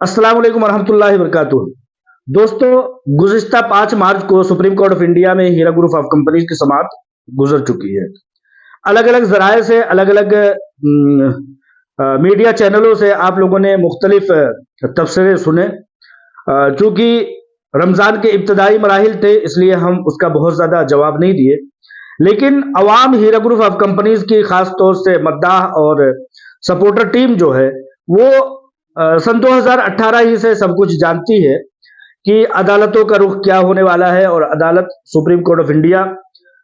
अस्सलाम वालेकुम वरहमतुल्लाहि वबरकातुहू। दोस्तों, गुज़िश्ता 5 मार्च को सुप्रीम कोर्ट ऑफ इंडिया में हीरा ग्रुप ऑफ कंपनीज की समाअत गुजर चुकी है। अलग अलग जराए से अलग अलग मीडिया चैनलों से आप लोगों ने मुख्तलिफ तबसरे सुने। चूंकि रमज़ान के इब्तदाई मराहिल थे, इसलिए हम उसका बहुत ज़्यादा जवाब नहीं दिए, लेकिन अवाम हीरा ग्रुप ऑफ कंपनीज की खास तौर से मद्दाह और सपोर्टर टीम जो है वो सन 2018 ही से सब कुछ जानती है कि अदालतों का रुख क्या होने वाला है और अदालत सुप्रीम कोर्ट ऑफ इंडिया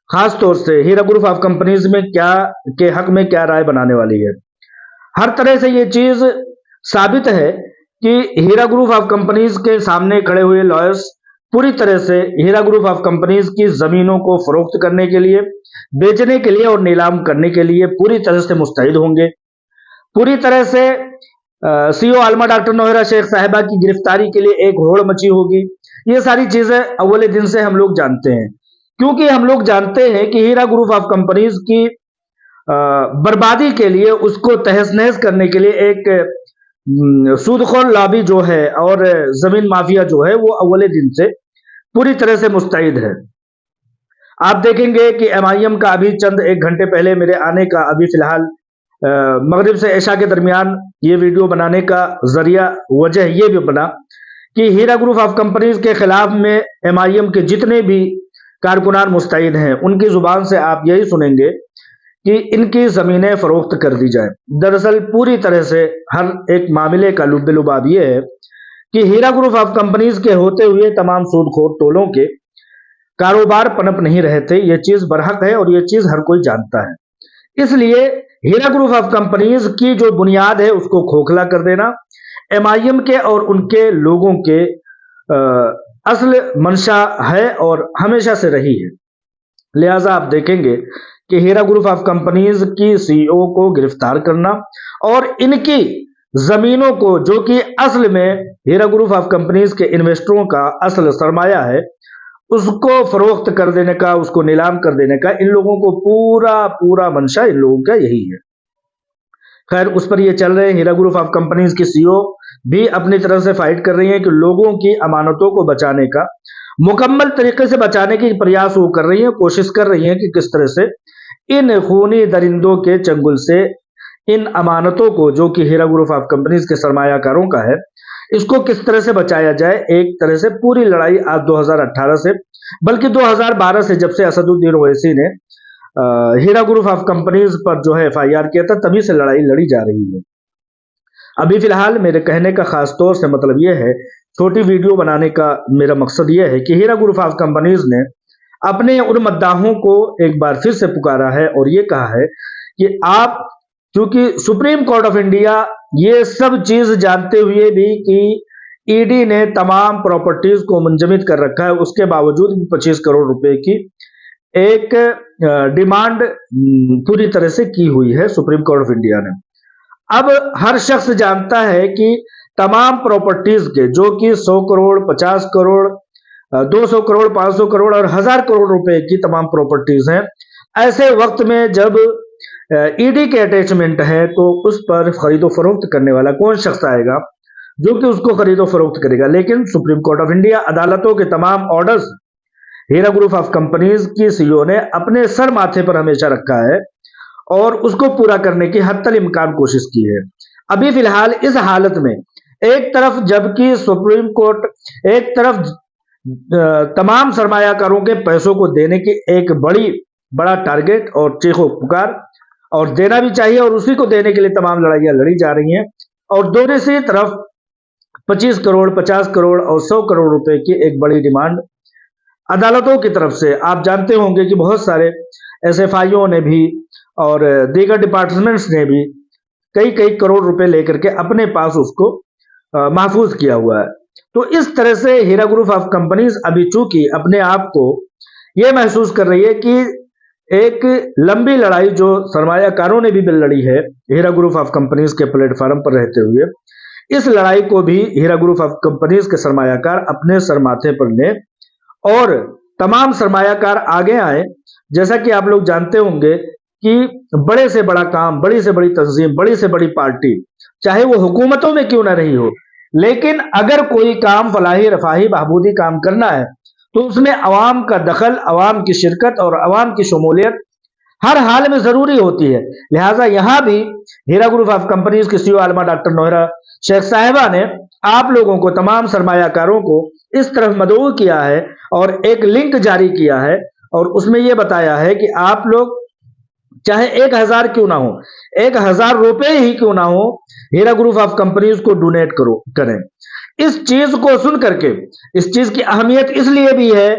खास तौर से हीरा ग्रुप ऑफ कंपनीज में क्या के हक में क्या राय बनाने वाली है। हर तरह से ये चीज साबित है कि हीरा ग्रुप ऑफ कंपनीज के सामने खड़े हुए लॉयर्स पूरी तरह से हीरा ग्रुप ऑफ कंपनीज की जमीनों को फरोख्त करने के लिए, बेचने के लिए और नीलाम करने के लिए पूरी तरह से मुस्तैद होंगे। पूरी तरह से सीईओ आलमा डॉक्टर नौहरा शेख साहिबा की गिरफ्तारी के लिए एक होड़ मची होगी। ये सारी चीजें अव्वल दिन से हम लोग जानते हैं, क्योंकि हम लोग जानते हैं कि हीरा ग्रुप ऑफ कंपनीज की बर्बादी के लिए, उसको तहस नहस करने के लिए एक सूदखोर लॉबी जो है और जमीन माफिया जो है वो अव्वल दिन से पूरी तरह से मुस्तैद है। आप देखेंगे कि एमआईएम का अभी चंद एक घंटे पहले मेरे आने का अभी फिलहाल मगरिब से ऐशा के दरमियान ये वीडियो बनाने का जरिया वजह ये भी बना कि हीरा ग्रुप ऑफ कंपनीज के खिलाफ में एमआईएम के जितने भी कारकुनान मुस्तैद हैं उनकी जुबान से आप यही सुनेंगे कि इनकी जमीनें फरोख्त कर दी जाए। दरअसल पूरी तरह से हर एक मामले का लुब्बे-लुबाब ये है कि हीरा ग्रुप ऑफ कंपनीज के होते हुए तमाम सूदखोर टोलों के कारोबार पनप नहीं रहते। ये चीज बरहक है और ये चीज हर कोई जानता है। इसलिए हीरा ग्रुप ऑफ कंपनीज की जो बुनियाद है उसको खोखला कर देना एमआईएम के और उनके लोगों के असल मंशा है और हमेशा से रही है। लिहाजा आप देखेंगे कि हीरा ग्रुप ऑफ कंपनीज की सीईओ को गिरफ्तार करना और इनकी जमीनों को, जो कि असल में हीरा ग्रुप ऑफ कंपनीज के इन्वेस्टरों का असल सरमाया है, उसको फरोख्त कर देने का, उसको नीलाम कर देने का इन लोगों को पूरा मंशा इन लोगों का यही है। खैर, उस पर ये चल रहे हैं। हीरा ग्रुप ऑफ कंपनीज की सीईओ भी अपनी तरफ से फाइट कर रही है कि लोगों की अमानतों को बचाने का, मुकम्मल तरीके से बचाने की प्रयास वो कर रही है, कोशिश कर रही है कि किस तरह से इन खूनी दरिंदों के चंगुल से इन अमानतों को, जो कि हीरा ग्रुप ऑफ कंपनीज के सरमायाकारों का है, इसको किस तरह से बचाया जाए। एक तरह से पूरी लड़ाई आज 2018 से, बल्कि 2012 से, जब से असदुद्दीन ओवैसी ने हीरा ग्रुप ऑफ कंपनीज पर जो है एफआईआर किया था, तभी से लड़ाई लड़ी जा रही है। अभी फिलहाल मेरे कहने का खास तौर से मतलब यह है, छोटी वीडियो बनाने का मेरा मकसद यह है कि हीरा ग्रुप ऑफ कंपनीज ने अपने उन मद्दाहों को एक बार फिर से पुकारा है और ये कहा है कि आप, क्योंकि सुप्रीम कोर्ट ऑफ इंडिया ये सब चीज जानते हुए भी कि ईडी ने तमाम प्रॉपर्टीज को मुंजमद कर रखा है, उसके बावजूद भी 25 करोड़ रुपए की एक डिमांड पूरी तरह से की हुई है सुप्रीम कोर्ट ऑफ इंडिया ने। अब हर शख्स जानता है कि तमाम प्रॉपर्टीज के, जो कि 100 करोड़, 50 करोड़, 200 करोड़, 500 करोड़ और 1000 करोड़ रुपए की तमाम प्रॉपर्टीज हैं, ऐसे वक्त में जब ईडी के अटैचमेंट है तो उस पर खरीदो फरोख्त करने वाला कौन शख्स आएगा जो कि उसको खरीदो फरोख्त करेगा। लेकिन सुप्रीम कोर्ट ऑफ इंडिया, अदालतों के तमाम orders Heera group of companies की सीईओ ने अपने सर माथे पर हमेशा रखा है और उसको पूरा करने की हद तक इम्कान कोशिश की है। अभी फिलहाल इस हालत में एक तरफ जबकि सुप्रीम कोर्ट एक तरफ तमाम सरमायाकारों के पैसों को देने की एक बड़ा टारगेट और चीखो पुकार, और देना भी चाहिए और उसी को देने के लिए तमाम लड़ाइयां लड़ी जा रही हैं, और दूसरी तरफ 25 करोड़, 50 करोड़ और 100 करोड़ रुपए की एक बड़ी डिमांड अदालतों की तरफ से। आप जानते होंगे कि बहुत सारे एसएफआईओ ने भी और दीगर डिपार्टमेंट्स ने भी कई करोड़ रुपए लेकर के अपने पास उसको महफूज किया हुआ है। तो इस तरह से हीरा ग्रुप ऑफ कंपनीज अभी चूंकि अपने आप को यह महसूस कर रही है कि एक लंबी लड़ाई जो सरमायाकारों ने भी लड़ी है हीरा ग्रुप ऑफ कंपनीज के प्लेटफॉर्म पर रहते हुए, इस लड़ाई को भी हीरा ग्रुप ऑफ कंपनीज के सरमायाकार अपने सर माथे पर ले और तमाम सरमायाकार आगे आए। जैसा कि आप लोग जानते होंगे कि बड़े से बड़ा काम, बड़ी से बड़ी तंजीम, बड़ी से बड़ी पार्टी, चाहे वो हुकूमतों में क्यों ना रही हो, لیکن اگر کوئی کام فلاحی رفاہی بہبودی کام کرنا ہے تو اس میں عوام کا دخل، عوام کی شرکت اور عوام کی شمولیت ہر حال میں ضروری ہوتی ہے۔ لہٰذا یہاں بھی ہیرا گروپ آف کمپنیز کی سی او عالمہ ڈاکٹر نوہرا شیخ صاحبہ نے آپ لوگوں کو، تمام سرمایہ کاروں کو اس طرف مدعو کیا ہے اور ایک لنک جاری کیا ہے، اور اس میں یہ بتایا ہے کہ آپ لوگ چاہے 1000 کیوں نہ ہو، 1000 روپے ہی کیوں نہ ہو، ہیرا گروپ آف کمپنیز کو ڈونیٹ کریں۔ اس چیز کو سن کر کے، اس چیز کی اہمیت اس لیے بھی ہے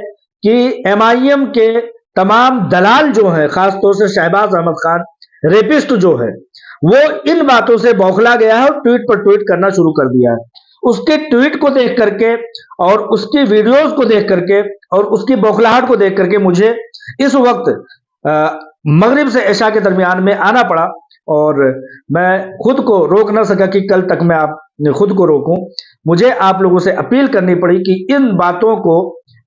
کہ ایم آئی ایم کے تمام دلال جو ہیں، خاص طور سے شہباز احمد خان ریپسٹ جو ہے، وہ ان باتوں سے بوکھلا گیا ہے اور ٹویٹ پر ٹویٹ کرنا شروع کر دیا ہے۔ اس کے ٹویٹ کو دیکھ کر کے اور اس کی ویڈیوز کو دیکھ کر کے اور اس کی بوکھلاہٹ کو دیکھ کر کے مجھے اس وقت مغرب سے عشاء کے درمیان میں آنا پڑا، اور میں خود کو روک نہ سکا کہ کل تک میں خود کو روکوں۔ مجھے آپ لوگوں سے اپیل کرنی پڑی کہ ان باتوں کو،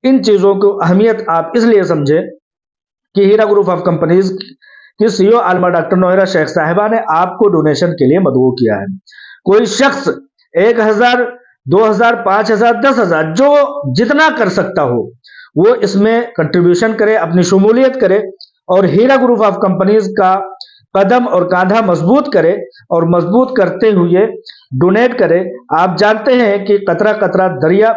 ان چیزوں کو اہمیت آپ اس لیے سمجھیں کہ ہیرا گروپ آف کمپنیز کی سی او عالمہ ڈاکٹر نوہرا شیخ صاحبہ نے آپ کو ڈونیشن کے لیے مدعو کیا ہے۔ کوئی شخص 1000، 2000، 5000، 10000 جو جتنا کر سکتا ہو وہ اس میں کنٹریبیوشن کرے، اپنی شمولیت کرے اور ہیرا گروپ آف کمپنیز کا قدم اور کاندھا مضبوط کرے، اور مضبوط کرتے ہوئے ڈونیٹ کرے۔ آپ جانتے ہیں کہ قطرہ قطرہ دریا،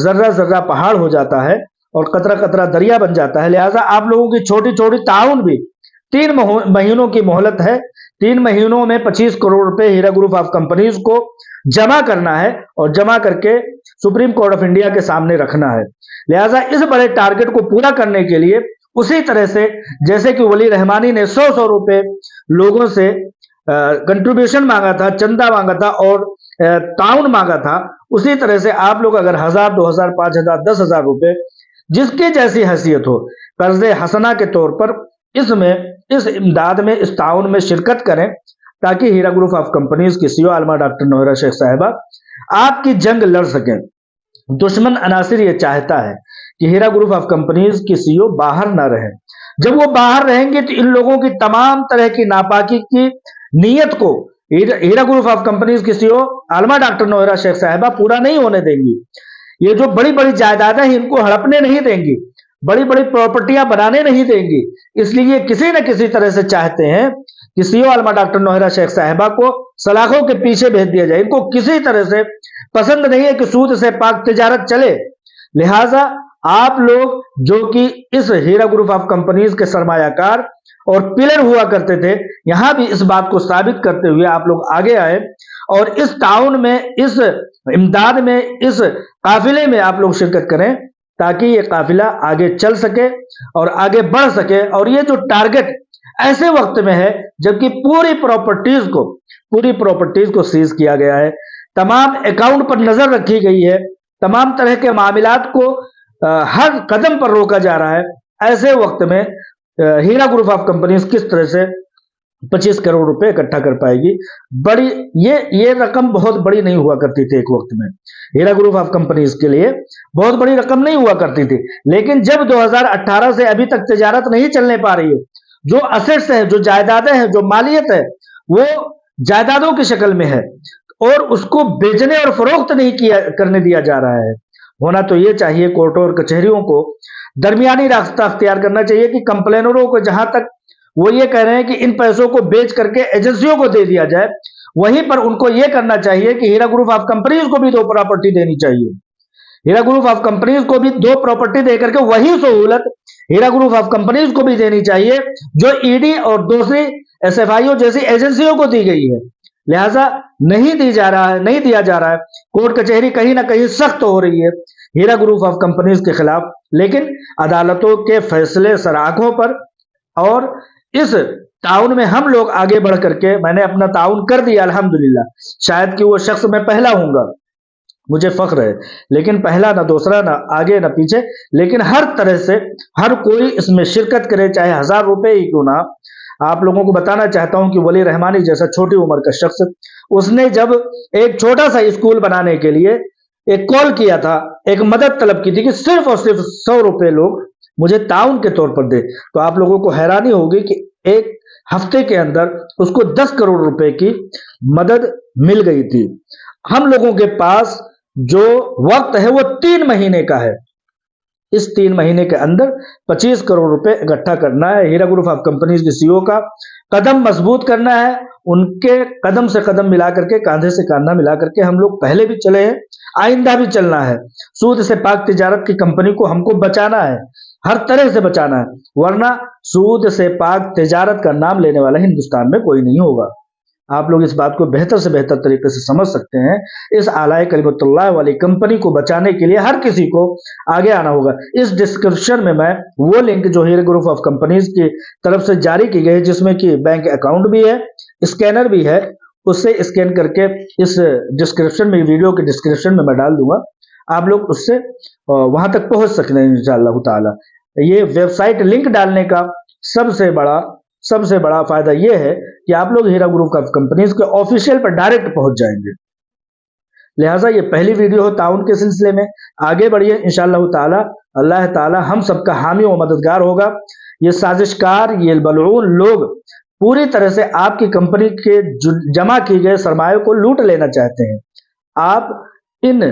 ذرہ ذرہ پہاڑ ہو جاتا ہے اور قطرہ قطرہ دریا بن جاتا ہے۔ لہٰذا آپ لوگوں کی چھوٹی چھوٹی تعاون بھی، 3 مہینوں کی مہلت ہے، 3 مہینوں میں 25 کروڑ روپے ہیرا گروپ آف کمپنیز کو جمع کرنا ہے اور جمع کر کے سپریم کورٹ آف انڈیا کے سامنے رکھنا ہے۔ لہٰذا اس بڑے ٹارگٹ کو پورا کرنے کے لیے اسی طرح سے جیسے کہ ولی رحمانی نے 100 روپے لوگوں سے کنٹریبیوشن مانگا تھا، چندہ مانگا تھا اور تعاون مانگا تھا، اسی طرح سے آپ لوگ اگر 1000، 2000، 5000، 10000 روپے جس کی جیسی حیثیت ہو، قرض حسنہ کے طور پر اس امداد میں، اس تعاون میں شرکت کریں، تاکہ ہیرا گروپ آف کمپنیز کی سی او عالمہ ڈاکٹر نوہرا شیخ صاحبہ آپ کی جنگ لڑ سکیں۔ دشمن عناصر یہ چاہتا ہے کہ ہیرا گروپ آف کمپنیز کی سی او باہر نہ رہیں۔ جب وہ باہر رہیں گے تو ان لوگوں کی تمام طرح کی ناپاکی کی نیت کو ہیرا گروپ آف کمپنیز کی سی او عالمہ ڈاکٹر نوہرا شیخ صاحبہ پورا نہیں ہونے دیں گی۔ یہ جو بڑی بڑی جائیدادیں ہیں ان کو ہڑپنے نہیں دیں گی، بڑی بڑی پراپرٹیاں بنانے نہیں دیں گی۔ اس لیے کسی نہ کسی طرح سے چاہتے ہیں کہ سی او عالمہ ڈاکٹر نوہرا شیخ صاحبہ کو سلاخوں کے پیچھے بھیج دیا جائے۔ ان کو کسی طرح سے پسند نہیں ہے کہ سود سے پاک تجارت چلے۔ لہٰذا آپ لوگ جو کہ اس ہیرا گروپ آف کمپنیز کے سرمایہ کار اور پلر ہوا کرتے تھے، یہاں بھی اس بات کو ثابت کرتے ہوئے آپ لوگ آگے آئے اور اس تعاون میں، اس امداد میں، اس قافلے میں آپ لوگ شرکت کریں، تاکہ یہ قافلہ آگے چل سکے اور آگے بڑھ سکے۔ اور یہ جو ٹارگٹ ایسے وقت میں ہے جبکہ پوری پراپرٹیز کو سیز کیا گیا ہے، تمام اکاؤنٹ پر نظر رکھی گئی ہے، تمام طرح کے معاملات کو ہر قدم پر روکا جا رہا ہے، ایسے وقت میں ہیرا گروپ آف کمپنیز کس طرح سے 25 کروڑ روپے اکٹھا کر پائے گی؟ بڑی یہ رقم بہت بڑی نہیں ہوا کرتی تھی ایک وقت میں، ہیرا گروپ آف کمپنیز کے لیے بہت بڑی رقم نہیں ہوا کرتی تھی، لیکن جب 2018 سے ابھی تک تجارت نہیں چلنے پا رہی ہے، جو اسیٹس ہیں، جو جائیدادیں ہیں، جو مالیت ہے، وہ جائیدادوں کی شکل میں ہے اور اس کو بیچنے اور فروخت نہیں کرنے دیا جا رہا ہے۔ ہونا تو یہ چاہیے کورٹوں اور کچہریوں کو درمیانی راستہ اختیار کرنا چاہیے کہ کمپلینروں کو جہاں تک وہ یہ کہہ رہے ہیں کہ ان پیسوں کو بیچ کر کے ایجنسیوں کو دے دیا جائے، وہیں پر ان کو یہ کرنا چاہیے کہ ہیرا گروپ آف کمپنیز کو بھی 2 پراپرٹی دینی چاہیے۔ ہیرا گروپ آف کمپنیز کو بھی 2 پراپرٹی دے کر کے وہی سہولت ہیرا گروپ آف کمپنیز کو بھی دینی چاہیے جو ای ڈی اور دوسری ایس ایف آئی او جیسی ایجنسیوں کو دی گئی ہے۔ لہٰذا نہیں دیا جا رہا ہے۔ کورٹ کچہری کہیں نہ کہیں سخت ہو رہی ہے ہیرا گروپ آف کمپنیز کے خلاف، لیکن عدالتوں کے فیصلے سر آنکھوں پر، اور اس تعاون میں ہم لوگ آگے بڑھ کر کے، میں نے اپنا تعاون کر دیا الحمدللہ۔ شاید کہ وہ شخص میں پہلا ہوں گا، مجھے فخر ہے، لیکن پہلا نہ دوسرا، نہ آگے نہ پیچھے، لیکن ہر طرح سے ہر کوئی اس میں شرکت کرے، چاہے 1000 روپے ہی کیوں نہ۔ آپ لوگوں کو بتانا چاہتا ہوں کہ ولی رحمانی جیسا چھوٹی عمر کا شخص، اس نے جب ایک چھوٹا سا اسکول بنانے کے لیے ایک کال کیا تھا، ایک مدد طلب کی تھی کہ صرف اور صرف 100 روپے لوگ مجھے تعاون کے طور پر دے، تو آپ لوگوں کو حیرانی ہوگی کہ ایک ہفتے کے اندر اس کو 10 کروڑ روپے کی مدد مل گئی تھی۔ हम लोगों के पास जो वक्त है वो 3 महीने का है। इस 3 महीने के अंदर 25 करोड़ रुपए इकट्ठा करना है। हीरा ग्रुप ऑफ कंपनीज के सीईओ का कदम मजबूत करना है, उनके कदम से कदम मिला करके, कांधे से कांधा मिला करके हम लोग पहले भी चले हैं, आइंदा भी चलना है। सूद से पाक तिजारत की कंपनी को हमको बचाना है, हर तरह से बचाना है, वरना सूद से पाक तिजारत का नाम लेने वाला हिंदुस्तान में कोई नहीं होगा। आप लोग इस बात को बेहतर से बेहतर तरीके से समझ सकते हैं। इस आलाए कलिमतुल्लाह वाली कंपनी को बचाने के लिए हर किसी को आगे आना होगा। इस डिस्क्रिप्शन में मैं वो लिंक जो हीरा ग्रुप ऑफ कंपनीज की तरफ से जारी की गई, जिसमें कि बैंक अकाउंट भी है, स्कैनर भी है, उससे स्कैन करके इस डिस्क्रिप्शन में, वीडियो के डिस्क्रिप्शन में मैं डाल दूंगा। आप लोग उससे वहां तक पहुंच सकते हैं इंशाअल्लाह ताला। ये वेबसाइट लिंक डालने का सबसे बड़ा फायदा यह है कि आप लोग हीरा ग्रुप ऑफ कंपनीज के ऑफिशियल पर डायरेक्ट पहुंच जाएंगे। लिहाजा ये पहली वीडियो हो ताउन के सिलसिले में। आगे बढ़िए इंशाअल्लाह ताला। अल्लाह ताला हम सबका हामी और मददगार होगा। ये साजिशकार, ये बलून लोग पूरी तरह से आपकी कंपनी के जमा किए गए सरमाए को लूट लेना चाहते हैं। आप इन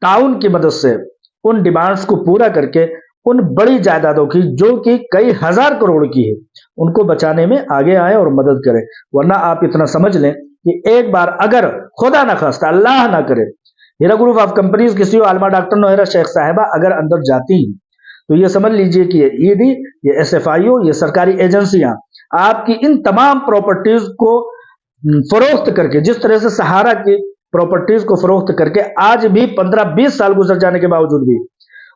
ताउन की मदद से उन डिमांड्स को पूरा करके उन बड़ी जायदादों की, जो कि कई हजार करोड़ की है, उनको बचाने में आगे आए और मदद करें। वरना आप इतना समझ लें कि एक बार अगर खुदा ना खास्ता, अल्लाह ना करे, हीरा ग्रुप ऑफ कंपनीज की सीईओ आलमा डॉक्टर नौहरा शेख साहिबा अगर अंदर जाती हैं, तो ये समझ लीजिए कि ये ईडी, ये एसएफआईओ, ये सरकारी एजेंसियां आपकी इन तमाम प्रॉपर्टीज को फरोख्त करके, जिस तरह से सहारा की प्रॉपर्टीज को फरोख्त करके आज भी 15-20 साल गुजर जाने के बावजूद भी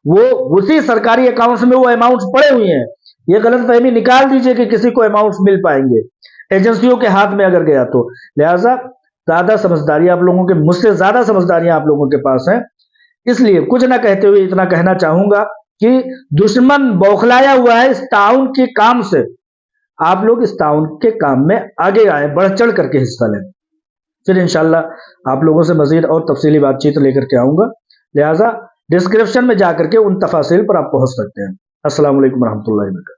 वो उसी सरकारी अकाउंट्स में वो अमाउंट्स पड़े हुए हैं। ये गलतफहमी निकाल दीजिए कि किसी को अमाउंट्स मिल पाएंगे एजेंसियों के हाथ में अगर गया तो। लिहाजा ज्यादा समझदारी आप लोगों के, मुझसे ज्यादा समझदारियां आप लोगों के पास है। इसलिए कुछ ना कहते हुए इतना कहना चाहूंगा कि दुश्मन बौखलाया हुआ है इस ताउन के काम से। आप लोग इस ताउन के काम में आगे आए, बढ़ चढ़ करके हिस्सा लें। फिर इंशाल्लाह आप लोगों से मजीद और तफसीली बातचीत लेकर के आऊंगा। लिहाजा डिस्क्रिप्शन में जाकर के उन तफासिल पर आप पहुंच सकते हैं। अस्सलाम वालेकुम रहमतुल्लाहि व बरकातहू।